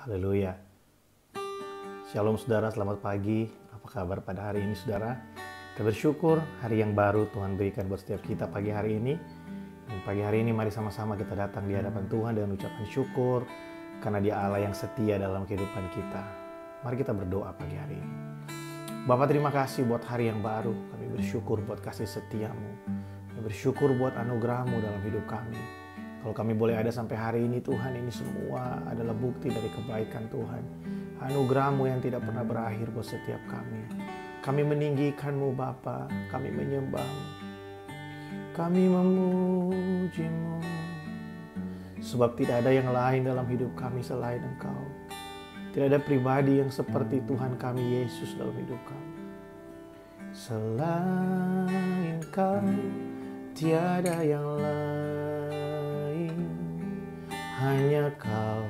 Haleluya. Shalom saudara, selamat pagi. Apa kabar pada hari ini saudara? Kita bersyukur hari yang baru Tuhan berikan buat setiap kita pagi hari ini. Dan pagi hari ini mari sama-sama kita datang di hadapan Tuhan dengan ucapan syukur. Karena Dia Allah yang setia dalam kehidupan kita. Mari kita berdoa pagi hari ini. Bapa, terima kasih buat hari yang baru. Kami bersyukur buat kasih setiamu. Kami bersyukur buat anugerahmu dalam hidup kami. Kalau kami boleh ada sampai hari ini Tuhan, ini semua adalah bukti dari kebaikan Tuhan. Anugerah-Mu yang tidak pernah berakhir buat setiap kami. Kami meninggikan-Mu Bapa, kami menyembah-Mu. Kami memuji-Mu. Sebab tidak ada yang lain dalam hidup kami selain Engkau. Tidak ada pribadi yang seperti Tuhan kami Yesus dalam hidup kami. Selain Kau, tiada yang lain. Hanya Kau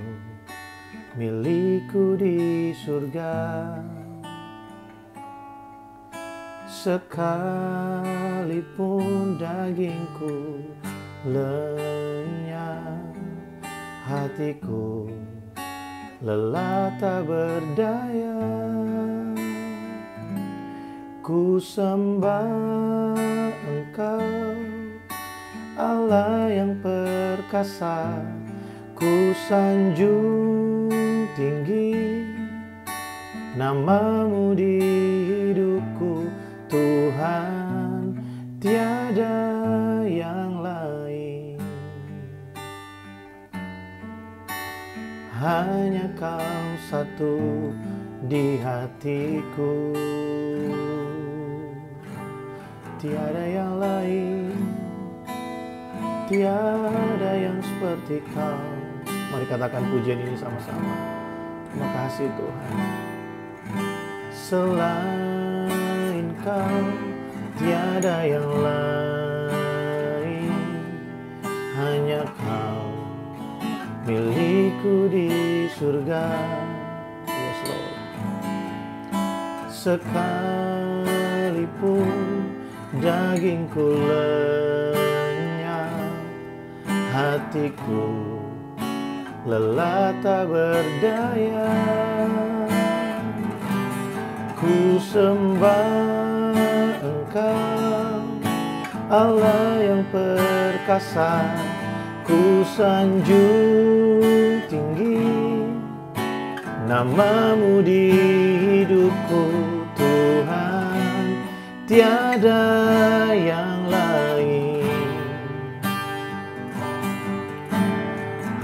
milikku di surga. Sekalipun dagingku lenyap, hatiku lelah tak berdaya. Ku sembah Engkau, Allah yang perkasa. Ku sanjung tinggi nama-Mu di hidupku, Tuhan, tiada yang lain. Hanya Kau satu di hatiku, tiada yang lain, tiada yang seperti Kau. Mari katakan pujian ini sama-sama. Terima kasih Tuhan. Selain Kau, tiada yang lain. Hanya Kau milikku di surga. Yes Lord. Sekalipun dagingku lenyap, hatiku lelah tak berdaya. Ku sembah Engkau, Allah yang perkasa. Ku sanjung tinggi nama-Mu di hidupku, Tuhan, tiada yang lain.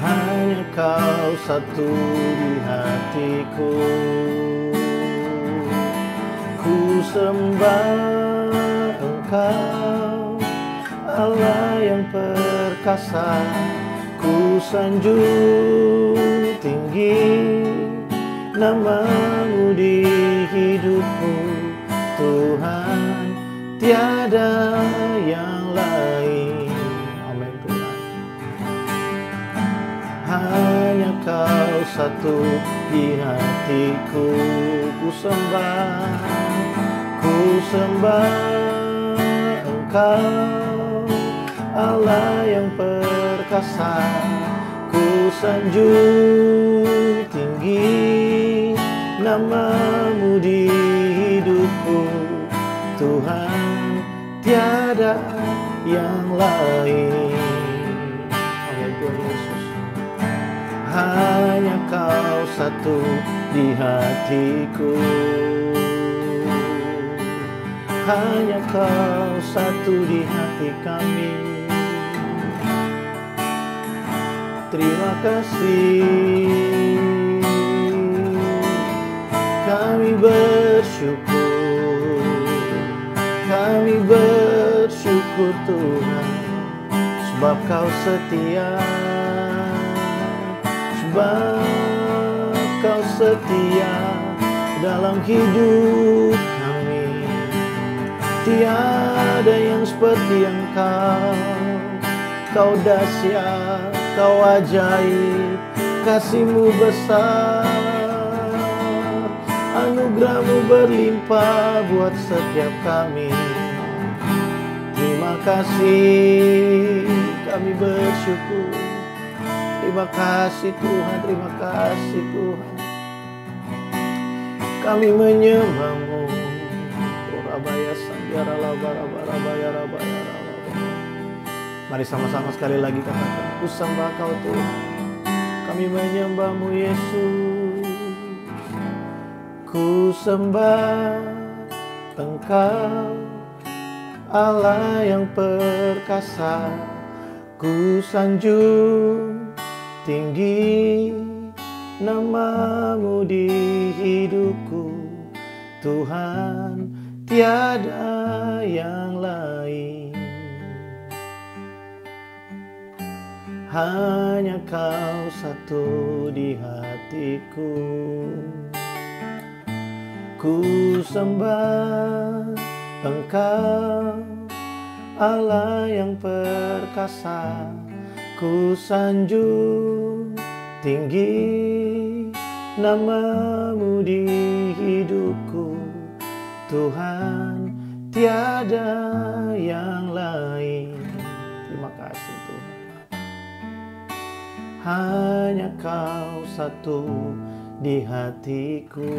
Hanya Kau satu di hatiku. Ku sembah Engkau, Allah yang perkasa. Ku sanjung tinggi nama-Mu di hidupku, Tuhan, tiada yang lain. Amin Tuhan. Hanya Kau satu di hatiku. Ku sembah Engkau, Allah yang perkasa. Ku sanjung tinggi nama-Mu di hidupku, Tuhan, tiada yang lain. Amin Tuhan Yesus. Hanya Kau satu di hatiku. Hanya Kau satu di hati kami. Terima kasih. Kami bersyukur. Kami bersyukur Tuhan, sebab Kau setia. Sebab Kau setia dalam hidup kami. Tiada yang seperti Engkau. Kau dahsyat, Kau ajaib, kasih-Mu besar. Anugerah-Mu berlimpah buat setiap kami. Terima kasih, kami bersyukur. Terima kasih Tuhan, terima kasih Tuhan. Kami menyembah-Mu. Rabaya sandiara labara rabaya rabaya rabaya. Mari sama-sama sekali lagi katakan, ku sembah Kau Tuhan. Kami menyembah-Mu Yesus. Ku sembah Engkau, Allah yang perkasa. Ku sanjung tinggi nama-Mu di hidupku, Tuhan, tiada yang lain. Hanya Kau satu di hatiku. Ku sembah Engkau, Allah yang perkasa. Ku sanjung tinggi nama-Mu di hidupku, Tuhan, tiada yang lain. Terima kasih Tuhan. Hanya Kau satu di hatiku.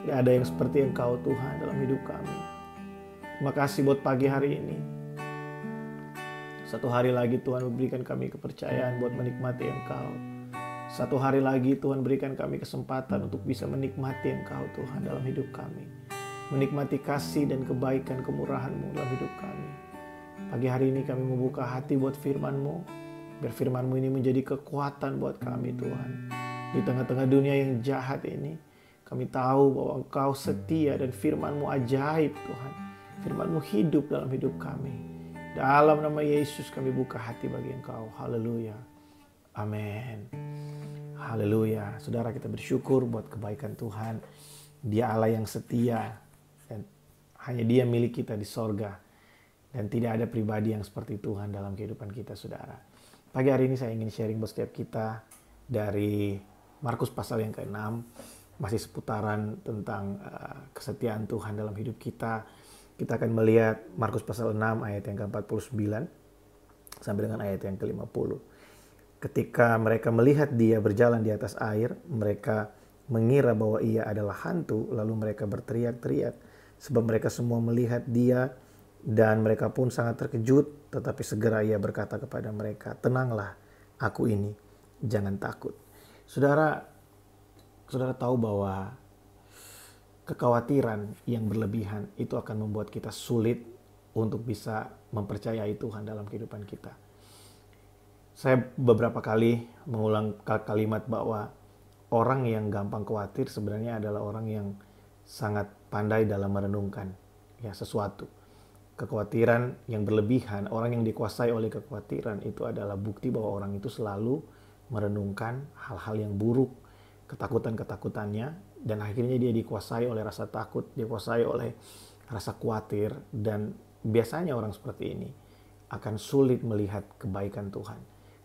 Tidak ada yang seperti Engkau Tuhan dalam hidup kami. Terima kasih buat pagi hari ini. Satu hari lagi Tuhan memberikan kami kepercayaan buat menikmati Engkau. Satu hari lagi Tuhan berikan kami kesempatan untuk bisa menikmati Engkau Tuhan dalam hidup kami. Menikmati kasih dan kebaikan kemurahan-Mu dalam hidup kami. Pagi hari ini kami membuka hati buat firman-Mu. Biar firman-Mu ini menjadi kekuatan buat kami Tuhan. Di tengah-tengah dunia yang jahat ini, kami tahu bahwa Engkau setia dan firman-Mu ajaib Tuhan. Firman-Mu hidup dalam hidup kami. Dalam nama Yesus kami buka hati bagi Engkau. Haleluya. Amin. Haleluya. Saudara, kita bersyukur buat kebaikan Tuhan. Dia Allah yang setia. Dan hanya Dia milik kita di sorga. Dan tidak ada pribadi yang seperti Tuhan dalam kehidupan kita, saudara. Pagi hari ini saya ingin sharing buat setiap kita dari Markus pasal yang ke-6. Masih seputaran tentang kesetiaan Tuhan dalam hidup kita. Kita akan melihat Markus pasal 6 ayat yang ke-49 sampai dengan ayat yang ke-50. Ketika mereka melihat Dia berjalan di atas air, mereka mengira bahwa Ia adalah hantu, lalu mereka berteriak-teriak sebab mereka semua melihat Dia dan mereka pun sangat terkejut. Tetapi segera Ia berkata kepada mereka, "Tenanglah, aku ini, jangan takut." Saudara tahu bahwa kekhawatiran yang berlebihan itu akan membuat kita sulit untuk bisa mempercayai Tuhan dalam kehidupan kita. Saya beberapa kali mengulang kalimat bahwa orang yang gampang khawatir sebenarnya adalah orang yang sangat pandai dalam merenungkan sesuatu. Kekhawatiran yang berlebihan, orang yang dikuasai oleh kekhawatiran itu adalah bukti bahwa orang itu selalu merenungkan hal-hal yang buruk, ketakutan-ketakutannya, dan akhirnya dia dikuasai oleh rasa takut, dikuasai oleh rasa khawatir, dan biasanya orang seperti ini akan sulit melihat kebaikan Tuhan.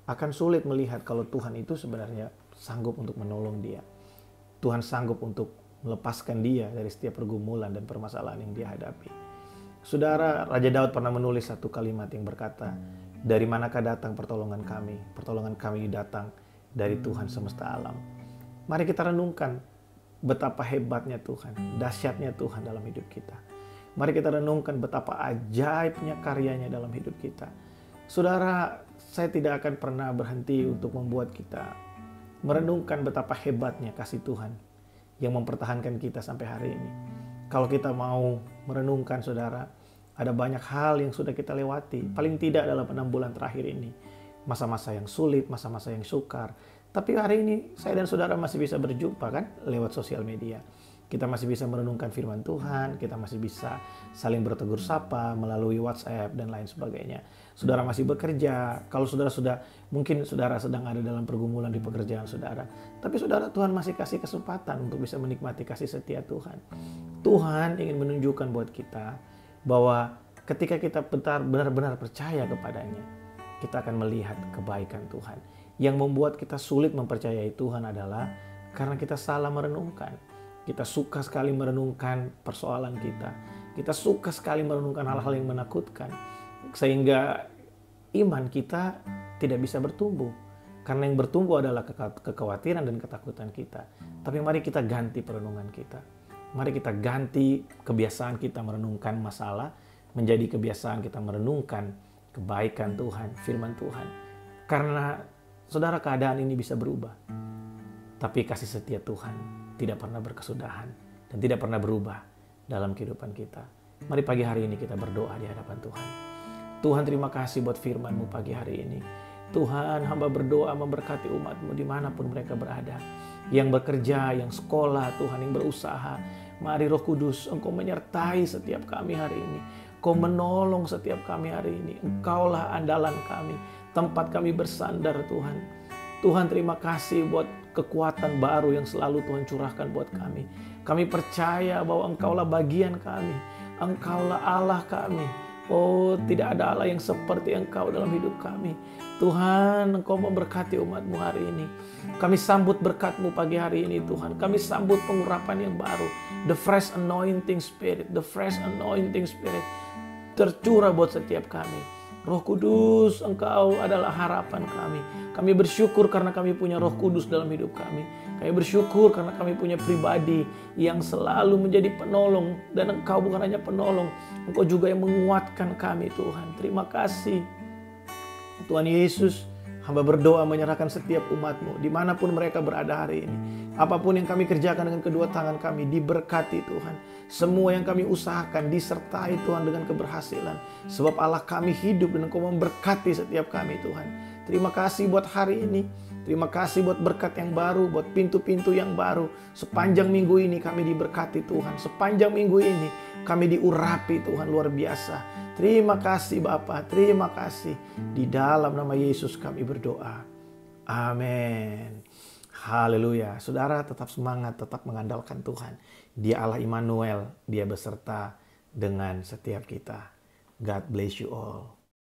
Akan sulit melihat kalau Tuhan itu sebenarnya sanggup untuk menolong dia. Tuhan sanggup untuk melepaskan dia dari setiap pergumulan dan permasalahan yang dia hadapi. Saudara, Raja Daud pernah menulis satu kalimat yang berkata, "Dari manakah datang pertolongan kami? Pertolongan kami datang dari Tuhan semesta alam." Mari kita renungkan betapa hebatnya Tuhan, dahsyatnya Tuhan dalam hidup kita. Mari kita renungkan betapa ajaibnya karyanya dalam hidup kita. Saudara, saya tidak akan pernah berhenti untuk membuat kita merenungkan betapa hebatnya kasih Tuhan yang mempertahankan kita sampai hari ini. Kalau kita mau merenungkan, saudara, ada banyak hal yang sudah kita lewati. Paling tidak dalam 6 bulan terakhir ini. Masa-masa yang sulit, masa-masa yang sukar. Tapi hari ini saya dan saudara masih bisa berjumpa kan lewat sosial media. Kita masih bisa merenungkan firman Tuhan, kita masih bisa saling bertegur sapa melalui WhatsApp dan lain sebagainya. Saudara masih bekerja, kalau mungkin saudara sedang ada dalam pergumulan di pekerjaan saudara. Tapi saudara, Tuhan masih kasih kesempatan untuk bisa menikmati kasih setia Tuhan. Tuhan ingin menunjukkan buat kita bahwa ketika kita benar-benar percaya kepadanya, kita akan melihat kebaikan Tuhan. Yang membuat kita sulit mempercayai Tuhan adalah karena kita salah merenungkan. Kita suka sekali merenungkan persoalan kita. Kita suka sekali merenungkan hal-hal yang menakutkan. Sehingga iman kita tidak bisa bertumbuh. Karena yang bertumbuh adalah kekhawatiran dan ketakutan kita. Tapi mari kita ganti perenungan kita. Mari kita ganti kebiasaan kita merenungkan masalah menjadi kebiasaan kita merenungkan kebaikan Tuhan, firman Tuhan. Karena saudara, keadaan ini bisa berubah. Tapi kasih setia Tuhan tidak pernah berkesudahan dan tidak pernah berubah dalam kehidupan kita. Mari pagi hari ini kita berdoa di hadapan Tuhan. Tuhan, terima kasih buat firman-Mu pagi hari ini. Tuhan, hamba berdoa memberkati umat-Mu dimanapun mereka berada. Yang bekerja, yang sekolah, Tuhan, yang berusaha. Mari Roh Kudus, Engkau menyertai setiap kami hari ini. Engkau menolong setiap kami hari ini. Engkaulah andalan kami, tempat kami bersandar, Tuhan. Tuhan, terima kasih buat kekuatan baru yang selalu Tuhan curahkan buat kami. Kami percaya bahwa Engkaulah bagian kami. Engkaulah Allah kami. Oh, tidak ada Allah yang seperti Engkau dalam hidup kami. Tuhan, Engkau memberkati umat-Mu hari ini. Kami sambut berkat-Mu pagi hari ini, Tuhan. Kami sambut pengurapan yang baru. The fresh anointing spirit. The fresh anointing spirit tercurah buat setiap kami. Roh Kudus, Engkau adalah harapan kami. Kami bersyukur karena kami punya Roh Kudus dalam hidup kami. Kami bersyukur karena kami punya pribadi yang selalu menjadi penolong. Dan Engkau bukan hanya penolong, Engkau juga yang menguatkan kami, Tuhan. Terima kasih. Tuhan Yesus, hamba berdoa menyerahkan setiap umat-Mu dimanapun mereka berada hari ini. Apapun yang kami kerjakan dengan kedua tangan kami, diberkati Tuhan. Semua yang kami usahakan disertai Tuhan dengan keberhasilan. Sebab Allah kami hidup dan Engkau memberkati setiap kami, Tuhan. Terima kasih buat hari ini. Terima kasih buat berkat yang baru, buat pintu-pintu yang baru. Sepanjang minggu ini kami diberkati Tuhan. Sepanjang minggu ini kami diurapi Tuhan, luar biasa. Terima kasih Bapa, terima kasih. Di dalam nama Yesus kami berdoa. Amin. Haleluya. Saudara, tetap semangat, tetap mengandalkan Tuhan. Dia Allah Immanuel, Dia beserta dengan setiap kita. God bless you all.